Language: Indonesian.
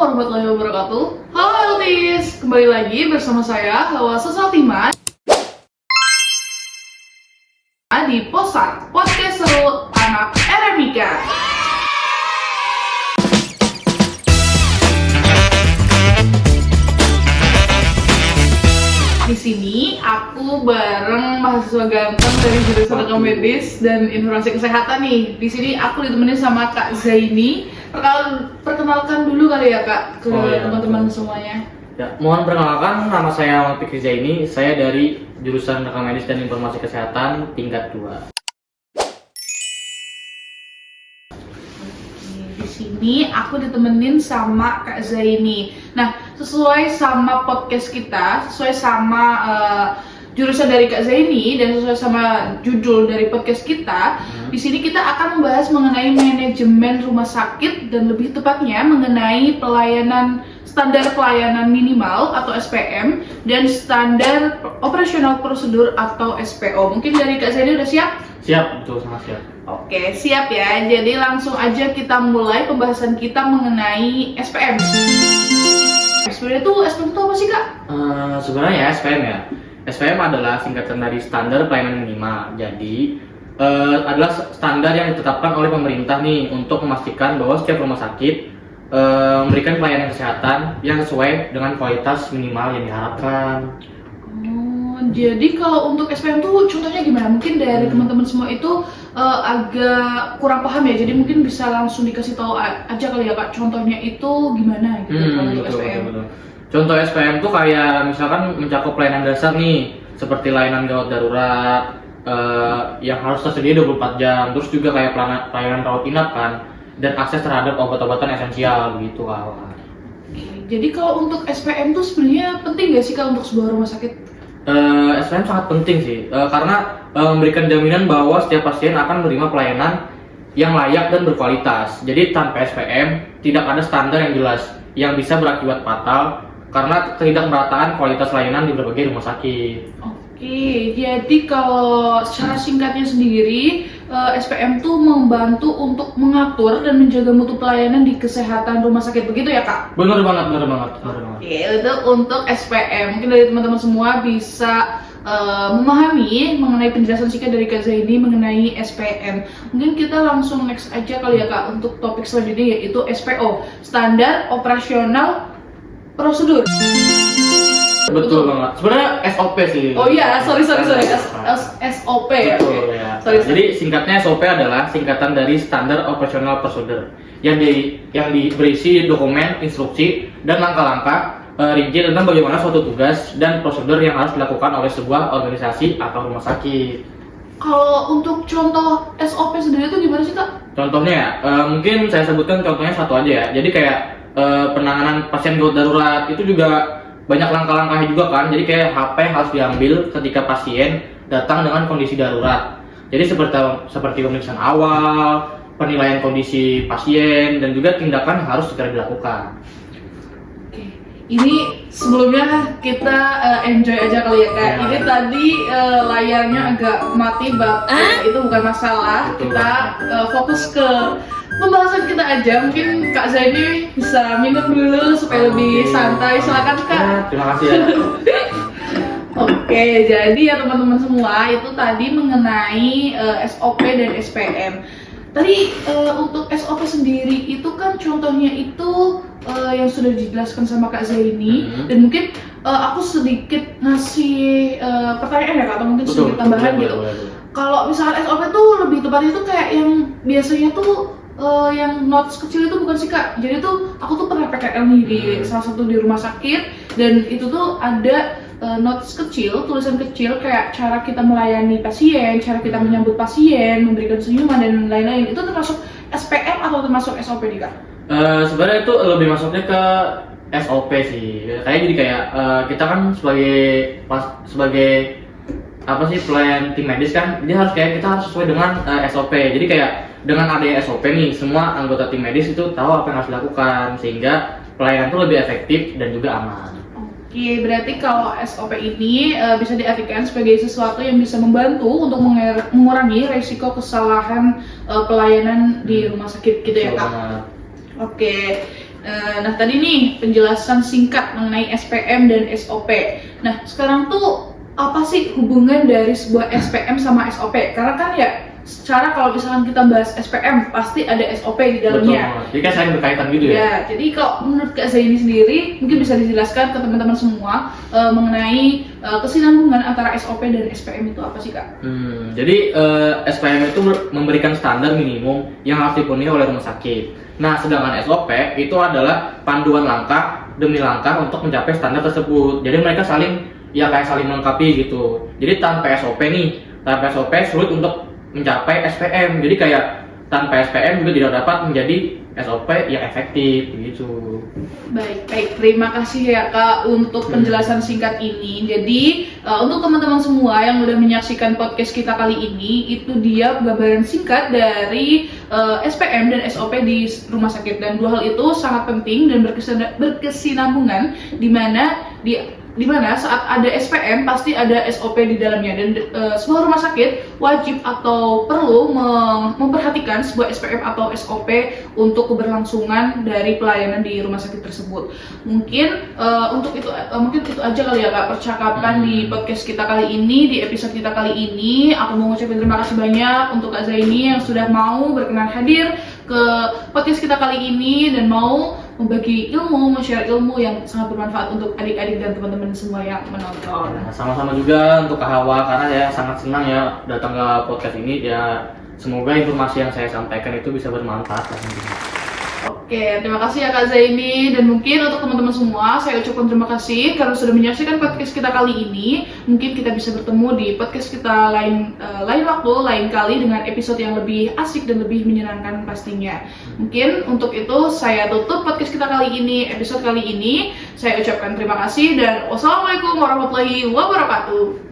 warahmatullahi wabarakatuh. Halo Eltis, kembali lagi bersama saya Hawa Sesaltima di Posat Podcast Seru Anak RMIK. Di sini aku bareng mahasiswa ganteng dari jurusan rekam medis dan informasi kesehatan nih. Di sini aku ditemenin sama Kak Zaini. Perkenalkan dulu kali ya Kak ke teman-teman semuanya. Ya, mohon perkenalkan, nama saya Muhammad Fikri Zaini. Saya dari jurusan rekam medis dan informasi kesehatan tingkat 2. Di sini aku ditemenin sama Kak Zaini. Nah, sesuai sama podcast kita, sesuai sama jurusan dari Kak Zaini dan sesuai sama judul dari podcast kita, di sini kita akan membahas mengenai manajemen rumah sakit dan lebih tepatnya mengenai standar pelayanan minimal atau SPM dan standar operasional prosedur atau SPO. Mungkin dari Kak Zaini udah siap? Siap, betul, sangat siap. Oke, siap ya. Jadi langsung aja kita mulai pembahasan kita mengenai SPM. Sebenarnya tuh SPM itu apa sih Kak? Sebenarnya ya SPM ya. SPM adalah singkatan dari standar pelayanan minimal. Jadi adalah standar yang ditetapkan oleh pemerintah nih untuk memastikan bahwa setiap rumah sakit memberikan pelayanan kesehatan yang sesuai dengan kualitas minimal yang diharapkan. Jadi kalau untuk SPM tuh contohnya gimana? Mungkin dari teman-teman semua itu agak kurang paham ya. Jadi mungkin bisa langsung dikasih tahu aja kali ya Kak. Contohnya itu gimana gitu kalau untuk SPM? Betul. Contoh SPM tuh kayak misalkan mencakup pelayanan dasar nih, seperti layanan gawat darurat yang harus tersedia 24 jam. Terus juga kayak pelayanan rawat inap kan, dan akses terhadap obat-obatan esensial gitu kawan. Jadi kalau untuk SPM tuh sebenarnya penting gak sih Kak untuk sebuah rumah sakit? SPM sangat penting sih, karena memberikan jaminan bahwa setiap pasien akan menerima pelayanan yang layak dan berkualitas. Jadi tanpa SPM tidak ada standar yang jelas yang bisa berakibat fatal karena ketidakmerataan kualitas layanan di berbagai rumah sakit. Oke, jadi kalau secara singkatnya sendiri SPM tuh membantu untuk mengatur dan menjaga mutu pelayanan di kesehatan rumah sakit, begitu ya Kak? Benar banget. Oke, itu untuk SPM. Mungkin dari teman-teman semua bisa memahami mengenai penjelasan singkat dari Kak Zaini mengenai SPM. Mungkin kita langsung next aja kali ya Kak untuk topik selanjutnya, yaitu SPO, Standar Operasional Prosedur. Betul banget. Sebenarnya SOP sih. Oh iya, sorry. SOP ya. Betul ya. Sorry. Jadi singkatnya SOP adalah singkatan dari Standar Operational Procedure yang berisi dokumen, instruksi, dan langkah-langkah rinci tentang bagaimana suatu tugas dan prosedur yang harus dilakukan oleh sebuah organisasi atau rumah sakit. Kalau untuk contoh SOP sendiri itu gimana sih Kak? Contohnya ya, mungkin saya sebutkan contohnya satu aja ya. Jadi kayak penanganan pasien gawat darurat itu juga banyak langkah-langkahnya juga kan. Jadi kayak HP harus diambil ketika pasien datang dengan kondisi darurat. Jadi seperti pemeriksaan awal, penilaian kondisi pasien, dan juga tindakan yang harus segera dilakukan. Oke, ini sebelumnya kita enjoy aja kali ya Kak. Ya. Ini tadi layarnya agak mati, itu bukan masalah. Betul. Kita fokus ke pembahasan kita aja. Mungkin Kak Zaini bisa minum dulu supaya lebih santai. Silakan Kak. Ya, terima kasih ya. Oke, jadi ya teman-teman semua, itu tadi mengenai SOP dan SPM. Tadi untuk SOP sendiri itu kan contohnya itu yang sudah dijelaskan sama Kak Zaini, dan mungkin aku sedikit ngasih pertanyaan ya Kak, atau mungkin sedikit tambahan gitu. Kalau misalnya SOP tuh lebih tepatnya itu kayak yang biasanya tuh yang notes kecil itu bukan sih Kak. Jadi tuh aku tuh pernah PKL nih di salah satu di rumah sakit, dan itu tuh ada notes kecil, tulisan kecil kayak cara kita melayani pasien, cara kita menyambut pasien, memberikan senyuman dan lain-lain. Itu termasuk SPM atau termasuk SOP nih Kak? Sebenarnya itu lebih masuknya ke SOP sih. Jadi kayak kita kan sebagai apa sih pelayan tim medis kan, dia harus kita harus sesuai dengan SOP. Jadi kayak dengan adanya SOP nih, semua anggota tim medis itu tahu apa yang harus dilakukan sehingga pelayanan itu lebih efektif dan juga aman. Oke, berarti kalau SOP ini bisa diartikan sebagai sesuatu yang bisa membantu untuk mengurangi resiko kesalahan pelayanan di rumah sakit gitu ya Kak? Oke, Nah tadi nih penjelasan singkat mengenai SPM dan SOP. Nah sekarang tuh apa sih hubungan dari sebuah SPM sama SOP? Karena kan ya secara kalau misalkan kita bahas SPM pasti ada SOP di dalamnya. Betul. Jadi kan saling berkaitan gitu ya. Ya, jadi kalau menurut Kak Zaini sendiri mungkin bisa dijelaskan ke teman-teman semua mengenai kesinambungan antara SOP dan SPM itu apa sih Kak? Jadi SPM itu memberikan standar minimum yang harus dipenuhi oleh rumah sakit. Nah, sedangkan SOP itu adalah panduan langkah demi langkah untuk mencapai standar tersebut. Jadi mereka saling melengkapi gitu. Jadi tanpa SOP sulit untuk mencapai SPM. Jadi kayak tanpa SPM juga tidak dapat menjadi SOP yang efektif gitu. Baik, terima kasih ya Kak untuk penjelasan singkat ini. Jadi untuk teman-teman semua yang udah menyaksikan podcast kita kali ini, itu dia gambaran singkat dari SPM dan SOP di rumah sakit, dan dua hal itu sangat penting dan berkesinambungan di mana saat ada SPM pasti ada SOP di dalamnya, dan sebuah rumah sakit wajib atau perlu memperhatikan sebuah SPM atau SOP untuk keberlangsungan dari pelayanan di rumah sakit tersebut. Mungkin mungkin itu aja kali ya Kak percakapan di podcast kita kali ini, di episode kita kali ini. Aku mau ngucapin terima kasih banyak untuk Kak Zaini yang sudah mau berkenan hadir ke podcast kita kali ini dan mau membagi ilmu, share ilmu yang sangat bermanfaat untuk adik-adik dan teman-teman semua yang menonton. Nah, sama-sama juga untuk Kak Hawa, karena ya sangat senang ya datang ke podcast ini. Ya semoga informasi yang saya sampaikan itu bisa bermanfaat. Oke, terima kasih ya Kak Zaini, dan mungkin untuk teman-teman semua saya ucapkan terima kasih karena sudah menyaksikan podcast kita kali ini. Mungkin kita bisa bertemu di podcast kita lain waktu, lain kali dengan episode yang lebih asik dan lebih menyenangkan pastinya. Mungkin untuk itu saya tutup podcast kita kali ini, episode kali ini. Saya ucapkan terima kasih dan wassalamualaikum warahmatullahi wabarakatuh.